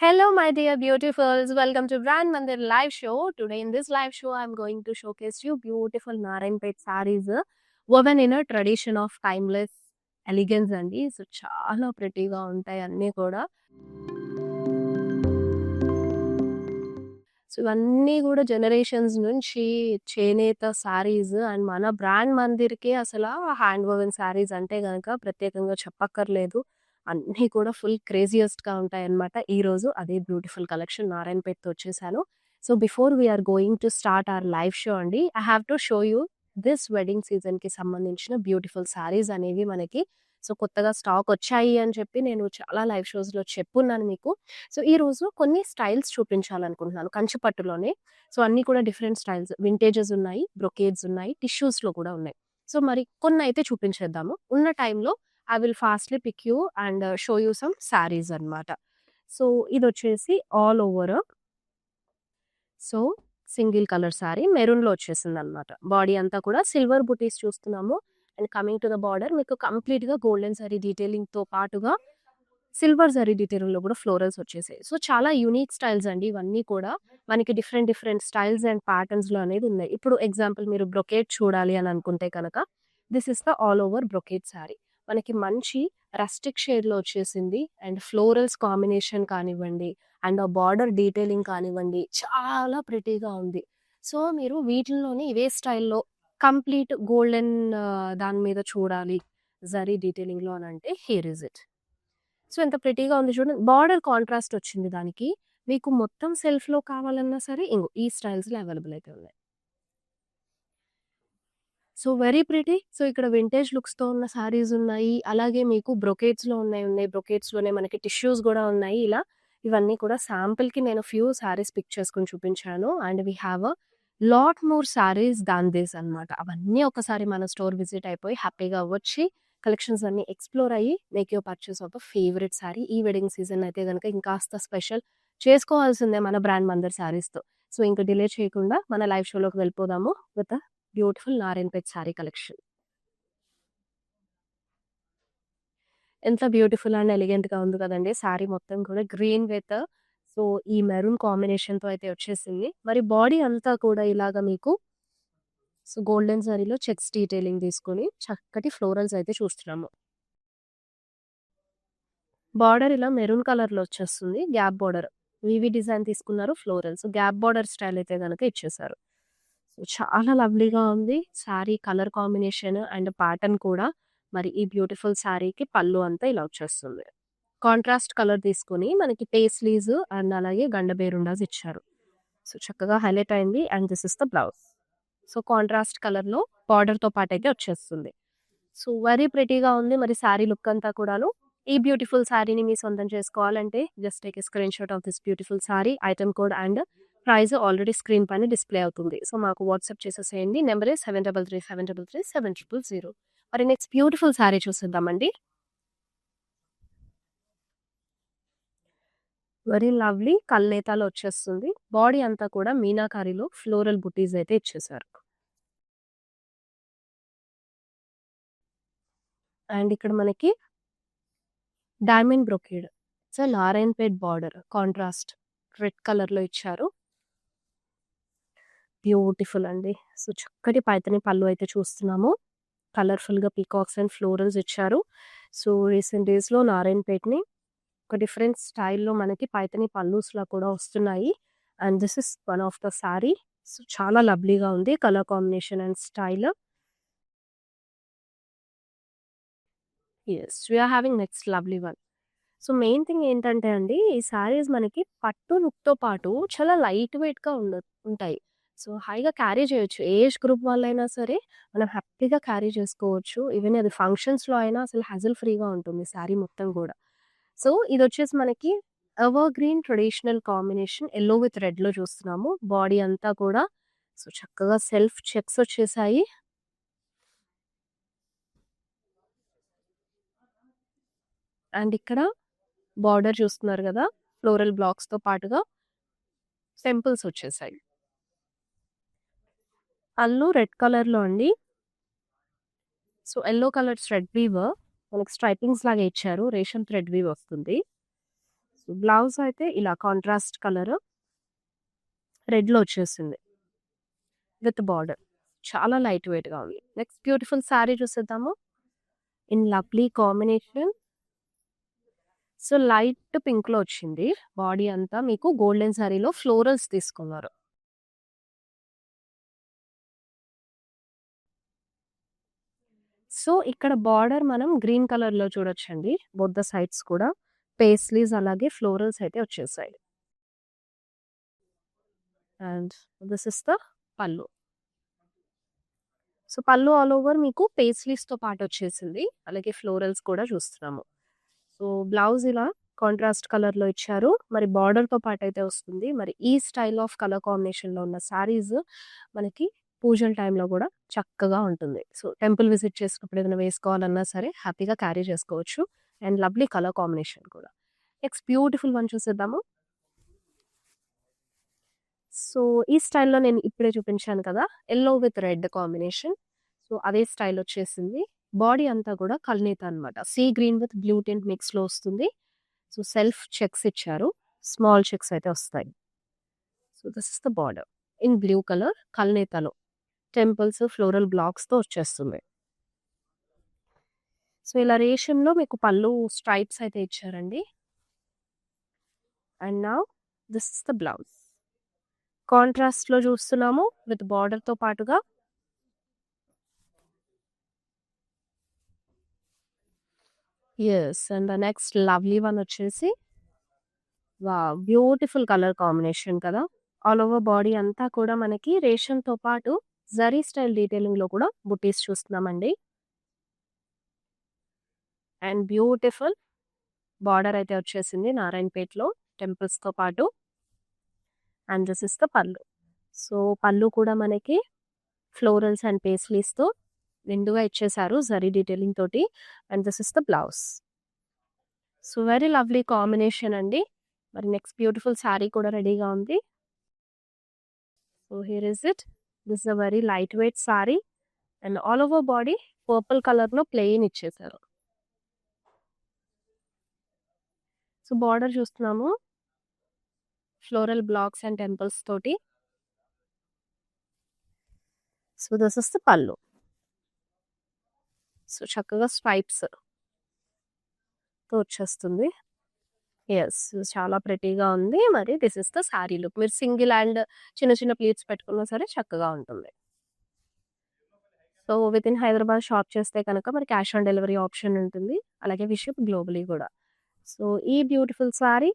Hello, my dear beautifuls. Welcome to Brand Mandir live show. Today, in this live show, I'm going to showcase you beautiful Narayanpet sarees woven in a tradition of timeless elegance అండి. So చాలా ప్రెటీగా ఉంటాయి అన్నీ కూడా. So ఇవన్నీ కూడా generations నుంచి చేనేత saris and మన బ్రాండ్ మందిర్‌కి అసల హ్యాండ్ వోవెన్ సారీస్ అంటే గనక ప్రత్యేకంగా చెప్పక్కర్లేదు. అన్నీ కూడా ఫుల్ క్రేజియస్ట్‌గా ఉంటాయన్నమాట. ఈరోజు అదే బ్యూటిఫుల్ కలెక్షన్ నారాయణపేట్‌తో వచ్చేసాను. So before we are going to start our live show అండి, I have to show you this wedding సీజన్‌కి సంబంధించిన బ్యూటిఫుల్ సారీస్ అనేవి మనకి సో కొత్తగా స్టాక్ వచ్చాయి అని చెప్పి నేను చాలా లైవ్ షోస్‌లో చెప్పున్నాను మీకు. సో ఈరోజు కొన్ని స్టైల్స్ చూపించాలనుకుంటున్నాను కంచి పట్టులోనే. సో అన్నీ కూడా డిఫరెంట్ స్టైల్స్ వింటేజెస్ ఉన్నాయి, బ్రొకేడ్స్ ఉన్నాయి, టిష్యూస్‌లో కూడా ఉన్నాయి. సో మరి కొన్నైతే చూపించేద్దాము. ఉన్న టైంలో I will fastly pick you and show you some saris అన్నమాట. సో ఇదొచ్చేసి all over so single colour sari మెరూన్‌లో వచ్చేసిందనమాట. బాడీ అంతా కూడా సిల్వర్ బుటీస్ చూస్తున్నాము. And coming to the border మీకు కంప్లీట్‌గా గోల్డెన్ జరీ డీటెయిలింగ్‌తో పాటుగా సిల్వర్ జరీ డీటెయిలింగ్‌లో కూడా ఫ్లోరల్స్ వచ్చేసాయి. సో చాలా యూనిక్ స్టైల్స్ అండి ఇవన్నీ కూడా. మనకి డిఫరెంట్ డిఫరెంట్ స్టైల్స్ అండ్ ప్యాటర్న్స్‌లో అనేది ఉన్నాయి. ఇప్పుడు ఎగ్జాంపుల్ మీరు బ్రొకేడ్ చూడాలి అని అనుకుంటే కనుక this is the all over brocade sorry. మనకి మంచి రస్టిక్ షేడ్‌లో వచ్చేసింది. అండ్ ఫ్లోరల్స్ కాంబినేషన్ కానివ్వండి, అండ్ ఆ బార్డర్ డీటెయిలింగ్ కానివ్వండి, చాలా ప్రిటీగా ఉంది. సో మీరు వీటిల్లోని ఇవే స్టైల్‌లో కంప్లీట్ గోల్డెన్ దాని మీద చూడాలి జరీ డీటెయిలింగ్‌లో అని అంటే హియర్ ఇస్ ఇట్. సో ఎంత ప్రిటీగా ఉంది చూడండి. బార్డర్ కాంట్రాస్ట్ వచ్చింది దానికి. మీకు మొత్తం సెల్ఫ్‌లో కావాలన్నా సరే ఇంగో ఈ స్టైల్స్‌లో అవైలబుల్ అయితే ఉన్నాయి. So very pretty. సో ఇక్కడ వింటేజ్ లుక్స్‌తో ఉన్న సారీస్ ఉన్నాయి. అలాగే మీకు బ్రొకేడ్స్‌లో ఉన్నాయి. బ్రొకేడ్స్‌లోనే మనకి టిష్యూస్ గూడా ఉన్నాయి. ఇలా ఇవన్నీ కూడా శాంపుల్‌కి నేను ఫ్యూ సారీస్ పిక్ చేసుకొని చూపించాను. And we have a lot more sarees than this అన్నమాట. అవన్నీ ఒకసారి మన స్టోర్ విజిట్ అయిపోయి హ్యాపీగా వచ్చి కలెక్షన్స్ అన్నీ ఎక్స్‌ప్లోర్ అయ్యి make your purchase of a favourite saree. ఈ వెడ్డింగ్ సీజన్ అయితే గనుక ఇంకాస్త స్పెషల్ చేసుకోవాల్సిందే మన బ్రాండ్ మందర్ సారీస్‌తో. సో ఇంక డిలే చేయకుండా మన లైవ్ షోలోకి వెళ్ళిపోదాము with beautiful Narayanpet saree collection. ఎంత బ్యూటిఫుల్ అండ్ ఎలిగెంట్‌గా ఉంది కదండీ! సారీ మొత్తం కూడా గ్రీన్ విత్ సో ఈ మెరూన్ కాంబినేషన్‌తో అయితే వచ్చేసింది. మరి బాడీ అంతా కూడా ఇలాగ మీకు సో గోల్డెన్ జరీలో చెక్స్ డీటెయిలింగ్ తీసుకొని చక్కటి ఫ్లోరల్స్ అయితే చూస్తున్నాము. బార్డర్ ఇలా మెరూన్ కలర్‌లో వచ్చేస్తుంది. Gap border. వీవీ డిజైన్ తీసుకున్నారు ఫ్లోరల్స్. గ్యాప్ బార్డర్ స్టైల్ అయితే గనక ఇచ్చేసారు. సో చాలా లవ్లీగా ఉంది. Sorry colour combination and pattern కూడా. మరి ఈ బ్యూటిఫుల్ సారీకి పళ్ళు అంతా ఇలా వచ్చేస్తుంది. కాంట్రాస్ట్ కలర్ తీసుకొని మనకి పేస్లీస్ అండ్ అలాగే గండ బేరుండాస్ ఇచ్చారు. సో చక్కగా హైలైట్ అయింది. And this is the blouse. So contrast కలర్‌లో బార్డర్‌తో పాటైతే వచ్చేస్తుంది. సో వెరీ ప్రెటీగా ఉంది. మరి సారీ లుక్ అంతా కూడాను. ఈ బ్యూటిఫుల్ సారీని మీ సొంతం చేసుకోవాలంటే just take a screenshot of this beautiful sari, item code and price already screen పైన డిస్‌ప్లే అవుతుంది. సో మాకు వాట్సాప్ చేసేసేయండి. నంబర్ 7337337000. మరి నెక్స్ట్ బ్యూటిఫుల్ సారీ చూసేద్దామండి. వెరీ లవ్లీ కల్నేతాలో వచ్చేస్తుంది. బాడీ అంతా కూడా మీనాకారిలో ఫ్లోరల్ బుటీస్ అయితే ఇచ్చేసారు. అండ్ ఇక్కడ మనకి diamond brocade. So Narayanpet border contrast red కలర్‌లో ఇచ్చారు. బ్యూటిఫుల్ అండి. సో చక్కటి పైతని పళ్ళు అయితే చూస్తున్నాము. కలర్‌ఫుల్‌గా పీకాక్స్ అండ్ ఫ్లోరల్స్ ఇచ్చారు. సో రీసెంట్ డేస్‌లో నారాయణపేట్‌ని ఒక డిఫరెంట్ స్టైల్‌లో మనకి పైతని పల్లూస్‌లా కూడా వస్తున్నాయి. And this is one of the saree. So చాలా లవ్లీగా ఉంది. Colour combination and style. Yes. We are having next lovely one. So main thing ఏంటంటే అండి, ఈ సారీస్ మనకి పట్టు లుక్‌తో పాటు చాలా లైట్ వెయిట్‌గా ఉంటాయి. సో హాయిగా క్యారీ చేయొచ్చు. ఏ ఏజ్ గ్రూప్ వాళ్ళైనా సరే మనం హ్యాపీగా క్యారీ చేసుకోవచ్చు. ఈవెన్ అది ఫంక్షన్స్‌లో అయినా అసలు హజిల్ ఫ్రీగా ఉంటుంది సారీ మొత్తం గూడా. సో ఇదొచ్చేసి మనకి evergreen traditional combination yellow with రెడ్‌లో చూస్తున్నాము. బాడీ అంతా కూడా సో చక్కగా సెల్ఫ్ చెక్స్ వచ్చేసాయి. అండ్ ఇక్కడ బార్డర్ చూస్తున్నారు గదా! ఫ్లోరల్ బ్లాక్స్‌తో పాటుగా టెంపుల్స్ వచ్చేసాయి. పళ్ళు రెడ్ కలర్‌లో అండి. So yellow colour thread weave మనకి స్ట్రైపింగ్స్ లాగా ఇచ్చారు. రేషం థ్రెడ్ వీవ్ వస్తుంది. బ్లౌజ్ అయితే ఇలా కాంట్రాస్ట్ కలర్ రెడ్‌లో వచ్చేసింది విత్ బార్డర్. చాలా లైట్ వెయిట్‌గా ఉంది. నెక్స్ట్ బ్యూటిఫుల్ సారీ చూసేద్దాము. In lovely combination. So, light పింక్‌లో వచ్చింది. బాడీ అంతా మీకు గోల్డెన్ సారీలో ఫ్లోరల్స్ తీసుకున్నారు. సో, ఇక్కడ బార్డర్ మనం గ్రీన్ కలర్‌లో చూడొచ్చండి. బోత్ ద సైడ్స్ కూడా పేస్లీస్ అలాగే ఫ్లోరల్స్ అయితే వచ్చేసాయి. And this is the pallu. So, పల్లు ఆల్ ఓవర్ మీకు పేస్లీస్‌తో పాటొచ్చేసింది. అలాగే ఫ్లోరల్స్ కూడా చూస్తున్నాము. సో, బ్లౌజ్ ఇలా కాంట్రాస్ట్ కలర్‌లో ఇచ్చారు. మరి బార్డర్‌తో పాటైతే వస్తుంది. మరి ఈ స్టైల్ ఆఫ్ కలర్ కాంబినేషన్‌లో ఉన్న శారీస్ మనకి పూజల టైంలో గూడా చక్కగా ఉంటుంది. సో, టెంపుల్ విజిట్ చేసినప్పుడు ఏదైనా వేసుకోవాలన్నా సరే హ్యాపీగా క్యారీ చేసుకోవచ్చు. అండ్ లవ్లీ కలర్ కాంబినేషన్ కూడా. నెక్స్ట్ బ్యూటిఫుల్ వన్ చూసేద్దాము. సో, ఈ స్టైల్‌లో నేను ఇప్పుడే చూపించాను కదా! Yellow with red combination. So, అదే స్టైల్ వచ్చేసింది. బాడీ అంతా కూడా కల్నేత అనమాట. Sea green with blue tint మిక్స్‌లో వస్తుంది. సో, సెల్ఫ్ చెక్స్ ఇచ్చారు. స్మాల్ చెక్స్ అయితే వస్తాయి. So, this is the border. In blue colour కల్నేతలో టెంపుల్స్, ఫ్లోరల్ బ్లాక్స్‌తో వచ్చేస్తుంది. సో, ఇలా రేషన్‌లో మీకు పళ్ళు స్ట్రైప్స్ అయితే ఇచ్చారండి. And now this is the blouse. కాంట్రాస్ట్‌లో చూస్తున్నాము విత్ బార్డర్‌తో పాటుగా. Yes. And the next lovely one వచ్చేసి వావ్! బ్యూటిఫుల్ కలర్ కాంబినేషన్ కదా! ఆల్ ఓవర్ బాడీ అంతా కూడా మనకి రేషన్‌తో పాటు జరీ స్టైల్ డీటెయిలింగ్‌లో కూడా బుటీస్ చూస్తున్నామండి. అండ్ బ్యూటిఫుల్ బార్డర్ అయితే వచ్చేసింది నారాయణపేటలో టెంపుల్స్‌తో పాటు. And this is the pallu. So, పల్లు కూడా మనకి ఫ్లోరల్స్ అండ్ పేస్లీస్‌తో నిండుగా ఇచ్చేసారు జరీ డీటెయిలింగ్ తోటి. And this is the blouse. So, very lovely combination అండి. మరి నెక్స్ట్ బ్యూటిఫుల్ సారీ కూడా రెడీగా ఉంది. So, here is it. This is a very light weight sorry and all over body purple కలర్‌లో plain ఇచ్చేసారు. సో, బార్డర్ చూస్తున్నాము. Floral blocks and temples తోటి. So, this is the pallu. So, చక్కగా స్ట్రైప్స్‌తో వచ్చేస్తుంది. Yes. చాలా ప్రెటీగా ఉంది. మరి this is the sorry look. మీరు సింగిల్ అండ్ చిన్న చిన్న ప్లీట్స్ పెట్టుకున్నా సరే చక్కగా ఉంటుంది. సో, వితిన్ హైదరాబాద్ షాప్ చేస్తే కనుక మరి క్యాష్ ఆన్ డెలివరీ ఆప్షన్ ఉంటుంది. అలాగే వి షిప్ గ్లోబలీ గూడా. సో, ఈ beautiful sorry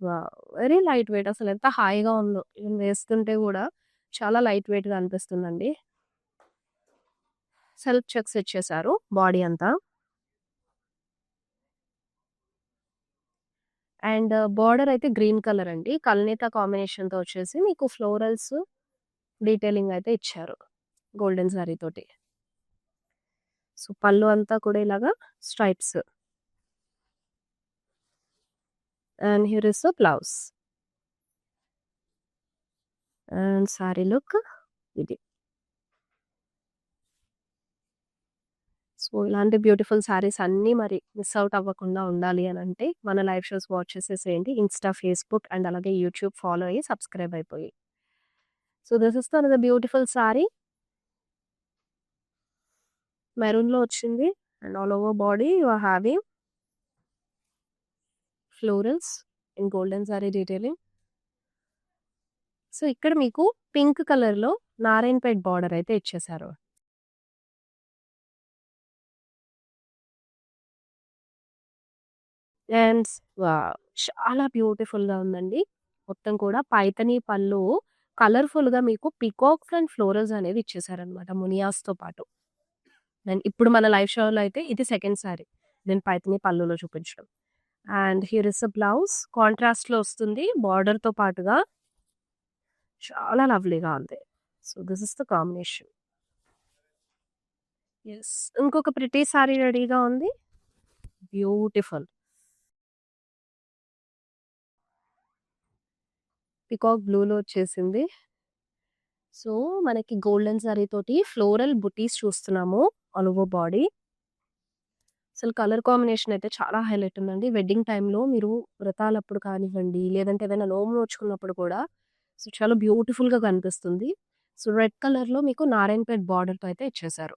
wow! Very light weight అసలు ఎంత హాయిగా ఉందో. ఈవెన్ వేస్తుంటే గూడా చాలా లైట్ వెయిట్‌గా అనిపిస్తుందండి. సెల్ఫ్ చెక్స్ ఇచ్చేసారు బాడీ అంతా. అండ్ బార్డర్ అయితే గ్రీన్ కలర్ అండి. కల్నేత కాంబినేషన్‌తో వచ్చేసి మీకు ఫ్లోరల్స్ డీటెయిలింగ్ అయితే ఇచ్చారు. గోల్డెన్ సారీ తోటి. సో, పళ్ళు అంతా కూడా ఇలాగా stripes. And here is the blouse. And sari look ఇది. సో, ఇలాంటి బ్యూటిఫుల్ సారీస్ అన్నీ మరి మిస్ ఔట్ అవ్వకుండా ఉండాలి అనంటే మన లైవ్ షోస్ వాచ్ చేసేసేయండి. ఇన్‌స్టా, ఫేస్‌బుక్ అండ్ అలాగే యూట్యూబ్ ఫాలో అయ్యి సబ్స్క్రైబ్ అయిపోయి. So, this is the another beautiful sari. మెరూన్‌లో వచ్చింది. And all over body you are having florals in golden sari detailing. So, ఇక్కడ మీకు పింక్ కలర్‌లో నారాయణపేట్ బార్డర్ అయితే ఇచ్చేసారు. And wow! చాలా బ్యూటిఫుల్‌గా ఉందండి. మొత్తం కూడా పైతని పళ్ళు కలర్‌ఫుల్‌గా మీకు పీకాక్స్ అండ్ ఫ్లోరల్స్ అనేది ఇచ్చేసారనమాట మునియాస్‌తో పాటు. అండ్ ఇప్పుడు మన లైవ్ షోలో అయితే ఇది సెకండ్ సారీ. నేను పైతని పళ్ళులో చూపించడం. And here is a blouse కాంట్రాస్ట్‌లో వస్తుంది. బార్డర్‌తో పాటుగా చాలా లవ్లీగా ఉంది. So, this is the combination. Yes. ఇంకొక ప్రిటీ సారీ రెడీగా ఉంది. బ్యూటిఫుల్. పీకాక్ బ్లూలో వచ్చేసింది. సో, మనకి గోల్డెన్ జరీ తోటి ఫ్లోరల్ బుటీస్ చూస్తున్నాము ఆల్ ఓవర్ బాడీ. అసలు కలర్ కాంబినేషన్ అయితే చాలా హైలైట్ ఉందండి. వెడ్డింగ్ టైమ్‌లో మీరు వ్రతాలప్పుడు కానివ్వండి, లేదంటే ఏదైనా నోము నోచుకున్నప్పుడు కూడా సో, చాలా బ్యూటిఫుల్‌గా కనిపిస్తుంది. సో, రెడ్ కలర్‌లో మీకు నారాయణపేట్ బార్డర్‌తో అయితే ఇచ్చేశారు.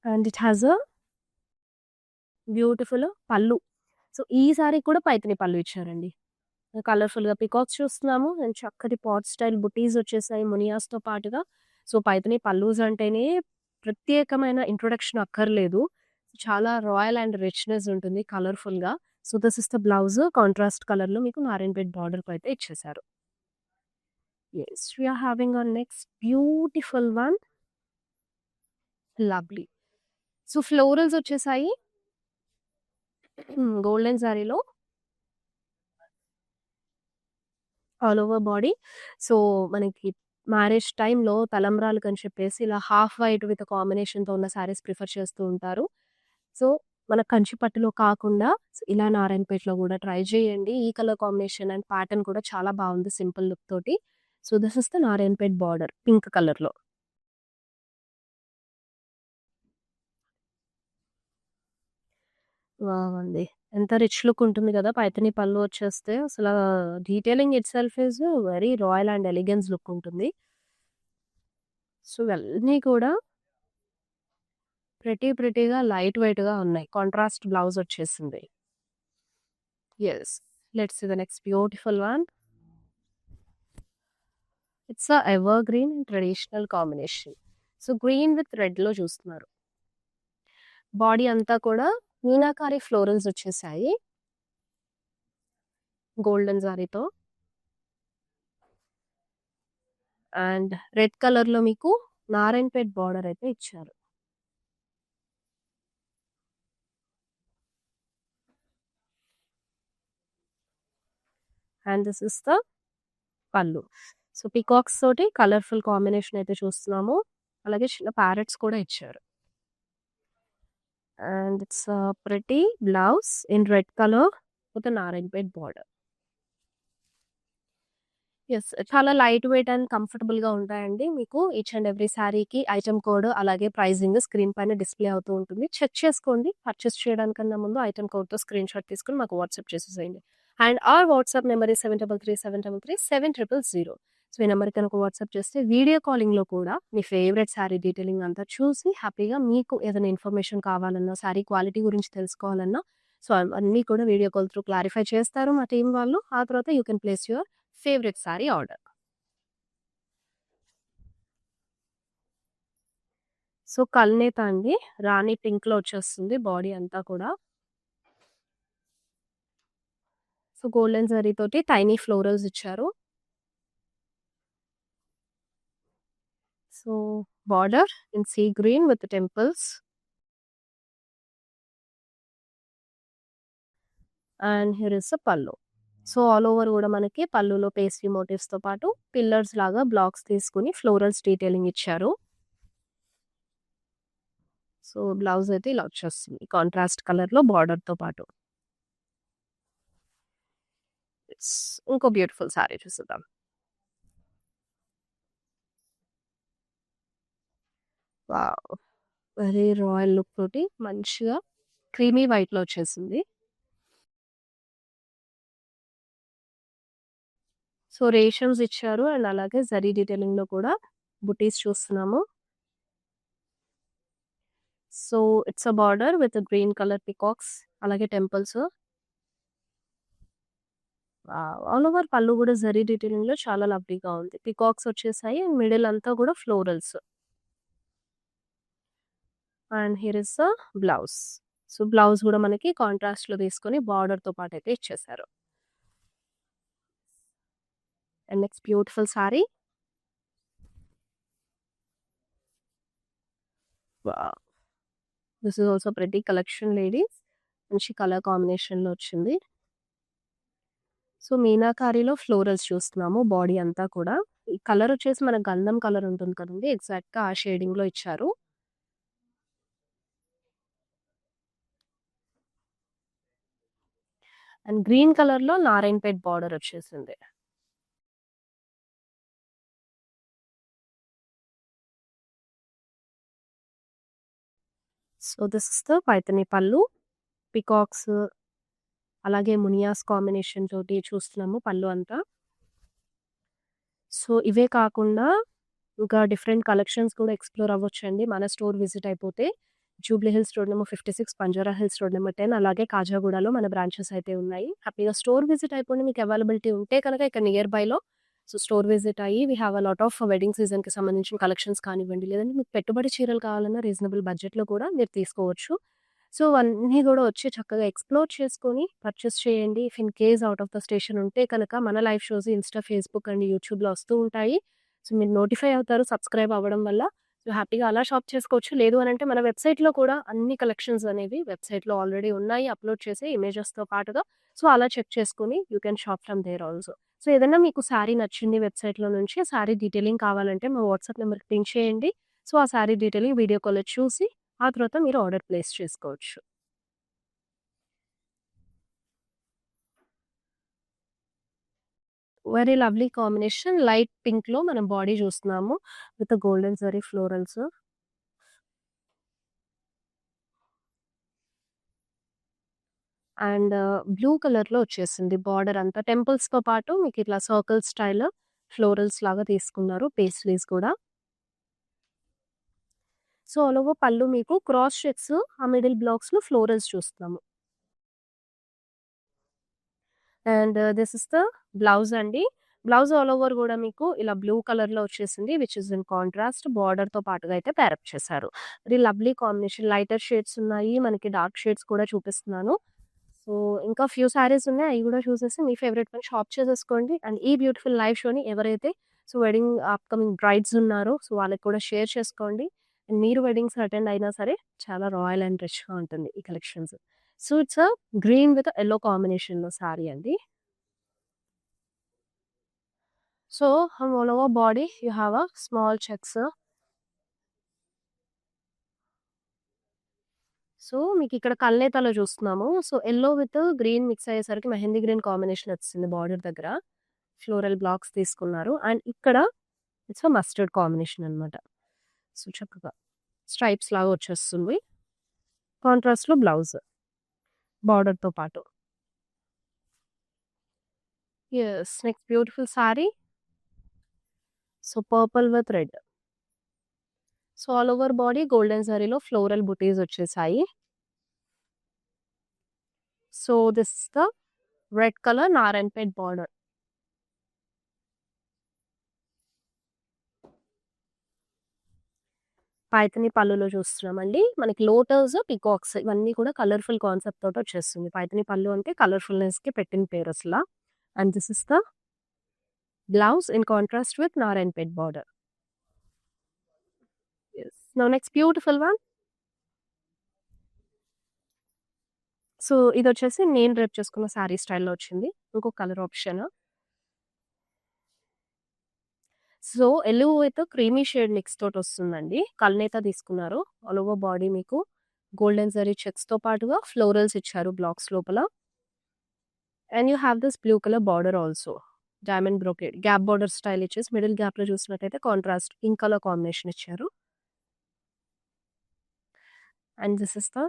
And it has a beautiful పల్లు. సో, ఈ సారీకి కూడా పైథాని పల్లు ఇచ్చారండి. కలర్‌ఫుల్‌గా పికాక్స్ చూస్తున్నాము. అండ్ చక్కటి పాట్ స్టైల్ బుటీస్ వచ్చేసాయి మునియాస్‌తో పాటుగా. సో, పైథాని పల్లూస్ అంటేనే ప్రత్యేకమైన ఇంట్రొడక్షన్ అక్కర్లేదు. చాలా రాయల్ అండ్ రిచ్‌నెస్ ఉంటుంది కలర్‌ఫుల్‌గా. So, this is the blouse contrast కలర్‌లో మీకు నారాయణపేట్ బార్డర్‌తో అయితే ఇచ్చేసారు. Yes. We are having our next beautiful one. Lovely. So, florals వచ్చేసాయి. గోల్డెన్ సారీలో ఆల్ ఓవర్ బాడీ. సో, మనకి మ్యారేజ్ టైమ్‌లో తలంబ్రాలకని చెప్పేసి ఇలా హాఫ్ వైట్ విత్ కాంబినేషన్‌తో ఉన్న సారీస్ ప్రిఫర్ చేస్తూ ఉంటారు. సో, మన కంచి పట్టులో కాకుండా ఇలా నారాయణపేటలో గూడా ట్రై చేయండి. ఈ కలర్ కాంబినేషన్ అండ్ ప్యాటర్న్ కూడా చాలా బావుంది సింపుల్ లుక్ తోటి. So, this is the Narayanpet border pink కలర్‌లో. వావ్! అండి. ఎంత రిచ్ లుక్ ఉంటుంది గదా! పైథాని పళ్ళు వచ్చేస్తే అసలా detailing itself is very royal and elegance look ఉంటుంది. సో, ఇవన్నీ కూడా ప్రిటీగా లైట్ వెయిట్‌గా ఉన్నాయి. కాంట్రాస్ట్ బ్లౌజ్ వచ్చేసింది. Yes. Let's see the next beautiful one. It's a evergreen and traditional combination. So, green with రెడ్‌లో చూస్తున్నారు. బాడీ అంతా కూడా మీనాకారి ఫ్లోరల్స్ వచ్చేసాయి. గోల్డెన్ జారీతో. అండ్ రెడ్ కలర్‌లో మీకు నారాయణపేట్ బార్డర్ అయితే ఇచ్చారు. And this is the pallu. So, peacocks తోటి కలర్‌ఫుల్ కాంబినేషన్ అయితే చూస్తున్నాము. అలాగే చిన్న ప్యారట్స్ కూడా ఇచ్చారు. And it's a pretty blouse in red colour with Narayanpet border. Yes. చాలా లైట్ వెయిట్ అండ్ కంఫర్టబుల్‌గా ఉంటాయండి. మీకు ఈచ్ అండ్ ఎవ్రీ సారీకి ఐటెమ్ కోడ్ అలాగే ప్రైజింగ్ స్క్రీన్ పైన డిస్‌ప్లే అవుతూ ఉంటుంది. చెక్ చేసుకోండి. పర్చేస్ చేయడానికన్నా ముందు ఐటెమ్ కోడ్‌తో స్క్రీన్‌షాట్ తీసుకొని మాకు వాట్సాప్ చేసేసేయండి. And are WhatsApp number is 7337337000. So, ఈ నంబర్‌కి కనుక వాట్సాప్ చేస్తే వీడియో కాలింగ్‌లో కూడా మీ ఫేవరెట్ సారీ డీటెయిలింగ్ అంతా చూసి హ్యాపీగా మీకు ఏదైనా ఇన్ఫర్మేషన్ కావాలన్నా, సారీ క్వాలిటీ గురించి తెలుసుకోవాలన్నా సో, అన్నీ కూడా వీడియో కాల్ త్రూ క్లారిఫై చేస్తారు మా టీమ్ వాళ్ళు. ఆ తర్వాత you can place your favourite sari order. So, కల్నేత అండి. రాణి పింక్‌లో వచ్చేస్తుంది బాడీ అంతా కూడా. సో, గోల్డెన్ జరీ తోటి టైనీ ఫ్లోరల్స్ ఇచ్చారు. So, border in sea green with temples. And here is a pallu. So, all over గూడా మనకి పల్లులో పేస్ట్రీ మోటివ్స్‌తో పాటు పిల్లర్స్ లాగా బ్లాక్స్ తీసుకొని ఫ్లోరల్స్ డీటెయిలింగ్ ఇచ్చారు. సో, బ్లౌజ్ అయితే ఇలా వచ్చేస్తుంది. కాంట్రాస్ట్ కలర్‌లో బార్డర్‌తో పాటు. ఇట్స్ ఇంకో బ్యూటిఫుల్ సారీ చూసేద్దాం. వావ్! వెరీ రాయల్ లుక్ తోటి మంచిగా క్రీమీ వైట్‌లో వచ్చేసింది. సో, రేషమ్స్ ఇచ్చారు. అండ్ అలాగే జరీ డీటెయిలింగ్‌లో కూడా బుటీస్ చూస్తున్నాము. So, it's a border with green colour peacocks అలాగే టెంపుల్స్. ఆల్ ఓవర్ పళ్ళు కూడా జరీ డీటెయిలింగ్‌లో చాలా లవ్లీగా ఉంది. పీకాక్స్ వచ్చేసాయి. అండ్ మిడిల్ అంతా కూడా florals. And here is the blouse. So, blouse కూడా మనకి కాంట్రాస్ట్‌లో తీసుకొని బార్డర్‌తో పాటయితే ఇచ్చేసారు. And next beautiful sorry. Wow! This is also pretty collection ladies. మంచి కలర్ కాంబినేషన్‌లో వచ్చింది. సో, మీనాకారిలో ఫ్లోరల్స్ చూస్తున్నాము బాడీ అంతా కూడా. ఈ కలర్ వచ్చేసి మన గంధం కలర్ ఉంటుంది కదండీ! ఎగ్జాక్ట్‌గా ఆ షేడింగ్‌లో ఇచ్చారు. అండ్ గ్రీన్ కలర్‌లో నారాయణపేట్ బార్డర్ వచ్చేసింది. So, this is the Paithani పళ్ళు. పీకాక్స్ అలాగే మునియాస్ కాంబినేషన్ తోటి చూస్తున్నాము పళ్ళు అంతా. సో, ఇవే కాకుండా ఇంకా డిఫరెంట్ కలెక్షన్స్ కూడా ఎక్స్‌ప్లోర్ అవ్వొచ్చండి. మన స్టోర్ విజిట్ అయిపోతే. Jubilee hills road number 56, Banjara hills road number 10 అలాగే కాజాగూడలో మన బ్రాంచెస్ అయితే ఉన్నాయి. హ్యాపీగా స్టోర్ విజిట్ అయిపోండి. మీకు అవైలబిలిటీ ఉంటే కనుక ఇక్కడ నియర్ బైలో సో, స్టోర్ విజిట్ అయ్యి we have a lot of wedding సీజన్‌కి సంబంధించిన కలెక్షన్స్ కానివ్వండి, లేదంటే మీకు పెట్టుబడి చీరలు కావాలన్నా రీజనబుల్ బడ్జెట్‌లో కూడా మీరు తీసుకోవచ్చు. సో, అన్నీ గూడా వచ్చి చక్కగా ఎక్స్‌ప్లోర్ చేసుకొని పర్చేస్ చేయండి. If in case out of the station ఉంటే కనుక మన live shows Insta, Facebook and యూట్యూబ్‌లో వస్తూ ఉంటాయి. సో, మీరు నోటిఫై అవుతారు సబ్స్క్రైబ్ అవ్వడం వల్ల. సో, హ్యాపీగా అలా షాప్ చేసుకోవచ్చు. లేదు అనంటే మన వెబ్‌సైట్‌లో కూడా అన్ని కలెక్షన్స్ అనేవి వెబ్‌సైట్‌లో ఆల్రెడీ ఉన్నాయి. అప్‌లోడ్ చేసే ఇమేజెస్‌తో పాటుగా. సో, అలా చెక్ చేసుకొని you can shop from there also. So, ఏదన్నా మీకు శారీ నచ్చింది వెబ్‌సైట్‌లో నుంచి, శారీ డీటెయిలింగ్ కావాలంటే మా వాట్సాప్ నంబర్‌కి పింగ్ చేయండి. సో, ఆ శారీ డీటెయిలింగ్ వీడియో కాల్‌లో చూసి, ఆ తర్వాత మీరు ఆర్డర్ ప్లేస్ చేసుకోవచ్చు. Very lovely combination. లైట్ పింక్‌లో మనం బాడీ చూస్తున్నాము. With golden zari florals. And blue కలర్‌లో వచ్చేసింది బార్డర్ అంతా. టెంపుల్స్‌తో పాటు మీకిట్లా సర్కిల్ స్టైల్ ఫ్లోరల్స్ లాగా తీసుకున్నారు. పేస్ట్రీస్ కూడా. సో, ఆల్ ఓవర్ పళ్ళు మీకు క్రాస్ చెక్స్, ఆ మిడిల్ బ్లాక్స్‌లో ఫ్లోరల్స్ చూస్తున్నాము. And this is the blouse అండి. బ్లౌజ్ ఆల్ ఓవర్ గూడా మీకు ఇలా బ్లూ కలర్‌లో వచ్చేసింది. విచ్ ఇస్ ఇన్ కాంట్రాస్ట్ బార్డర్‌తో పాటుగా అయితే పేరప్ చేశారు. Very lovely combination. Lighter shades ఉన్నాయి. మనకి డార్క్ షేడ్స్ కూడా చూపిస్తున్నాను. సో, ఇంకా ఫ్యూ శారీస్ ఉన్నాయి. అయి గూడా చూసేసి మీ ఫేవరెట్ వన్ షాప్ చేసేసుకోండి. అండ్ ఈ బ్యూటిఫుల్ లైవ్ షోని ఎవరైతే సో, వెడ్డింగ్ అప్‌కమింగ్ బ్రైడ్స్ ఉన్నారో సో, వాళ్ళకి కూడా షేర్ చేసుకోండి. అండ్ మీరు వెడ్డింగ్స్ అటెండ్ అయినా సరే చాలా రాయల్ అండ్ రిచ్‌గా ఉంటుంది ఈ collections. So, it's a green with yellow కాంబినేషన్‌లో శారీ అండి. So, all over body you have a small checks. So, మీకిక్కడ కల్నేతలో చూస్తున్నాము. So, yellow with green mix అయ్యేసరికి మెహందీ గ్రీన్ కాంబినేషన్ వచ్చింది బార్డర్ దగ్గర. ఫ్లోరల్ బ్లాక్స్ తీసుకున్నారు. అండ్ ఇక్కడ ఇట్స్ అ మస్టర్డ్ కాంబినేషన్ అన్నమాట. సో, చక్కగా స్ట్రైప్స్ లాగా వచ్చేస్తుంది. కాంట్రాస్ట్‌లో బ్లౌజ్ బార్డర్‌తో పాటు. Yes. Next beautiful sari. So, purple with red. So, all over body golden జరీలో ఫ్లోరల్ బుటీస్ వచ్చేసాయి. So, this is the red colour Narayanpet border. Paithani పళ్ళులో చూస్తున్నామండి. మనకి లోటస్, పీకాక్స్ ఇవన్నీ కూడా కలర్‌ఫుల్ కాన్సెప్ట్ తోటి వచ్చేస్తుంది. పైథానీ పళ్ళు అంటే కలర్‌ఫుల్‌నెస్‌కి పెట్టిన పేరు అసల. And this is the blouse in contrast with Narayanpet border. Yes. Now next beautiful one. So, ఇదొచ్చేసి నేను డ్రేప్ చేసుకున్న శారీ స్టైల్‌లో వచ్చింది. ఇంకో colour option. So, yellow with creamy shade mix తోటొస్తుందండి. కల్నేత తీసుకున్నారు. ఆల్ ఓవర్ బాడీ మీకు గోల్డెన్ జరీ చెక్స్‌తో పాటుగా ఫ్లోరల్స్ ఇచ్చారు బ్లాక్స్ లోపల. And you have this blue colour border also. Diamond brocade gap border style ఇచ్చేసి మిడిల్ గ్యాప్‌లో చూసినట్టయితే కాంట్రాస్ట్ పింక్ కలర్ కాంబినేషన్ ఇచ్చారు. And this is the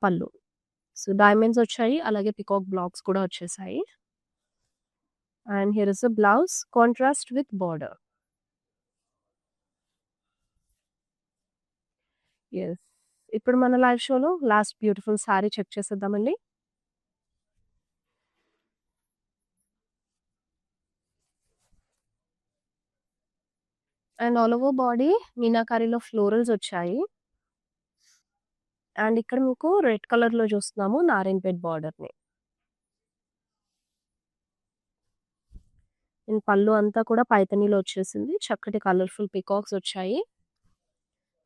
pallu. So, diamonds వచ్చాయి. అలాగే పీకాక్ బ్లాక్స్ కూడా వచ్చేసాయి. And here is the blouse contrast with border. Yes. ఇప్పుడు మన లైవ్ షోలో లాస్ట్ బ్యూటిఫుల్ సారీ చెక్ చేసేద్దామండి. అండ్ ఆల్ ఓవర్ బాడీ మీనాకారిలో ఫ్లోరల్స్ వచ్చాయి. అండ్ ఇక్కడ మీకు రెడ్ కలర్‌లో చూస్తున్నాము నారాయణపేట్ బార్డర్‌ని. అండ్ పళ్ళు అంతా కూడా పైథానీలో వచ్చేసింది. చక్కటి కలర్‌ఫుల్ పీకాక్స్ వచ్చాయి.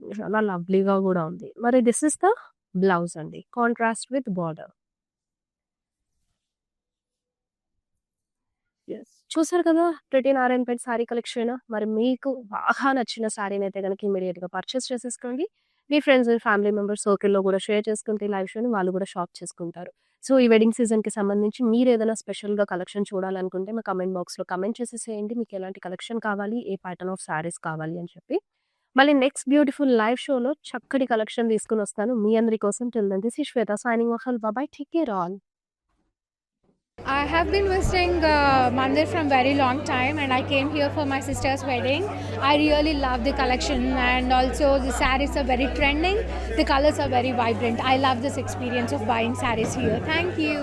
చాలా లవ్లీగా గూడా ఉంది. మరి దిస్ ఇస్ ద బ్లౌజ్ అండి. Contrast with border. యెస్. చూసారు కదా! Pretty Narayanpet saree collection. మరి మీకు బాగా నచ్చిన సారీనైతే గనక ఇమ్మీడియేట్‌గా పర్చేస్ చేసేసుకోండి. మీ ఫ్రెండ్స్, ఫ్యామిలీ మెంబర్స్ సర్కిల్‌లో గూడా షేర్ చేసుకుంటే ఈ లైవ్ షోని వాళ్ళు గూడా షాప్ చేసుకుంటారు. సో, ఈ వెడ్డింగ్ సీజన్‌కి సంబంధించి మీరేదైనా స్పెషల్‌గా కలెక్షన్ చూడాలనుకుంటే మా కమెంట్ బాక్స్‌లో కమెంట్ చేసేసేయండి. మీకెలాంటి కలెక్షన్ కావాలి, ఏ ప్యాటర్న్ ఆఫ్ సారీస్ కావాలి అని చెప్పి. మళ్ళీ నెక్స్ట్ బ్యూటిఫుల్ లైవ్ షోలో చక్కటి కలెక్షన్ తీసుకొనొస్తాను మీ అందరి కోసం. Till then this is Shweta signing off. Bye. Take care all. I have been visiting Mandir from very long time, and I came here for my sister's wedding. I really love the collection, and also the sarees are very trending. The colors are very vibrant. I love this experience of buying sarees here. Thank you.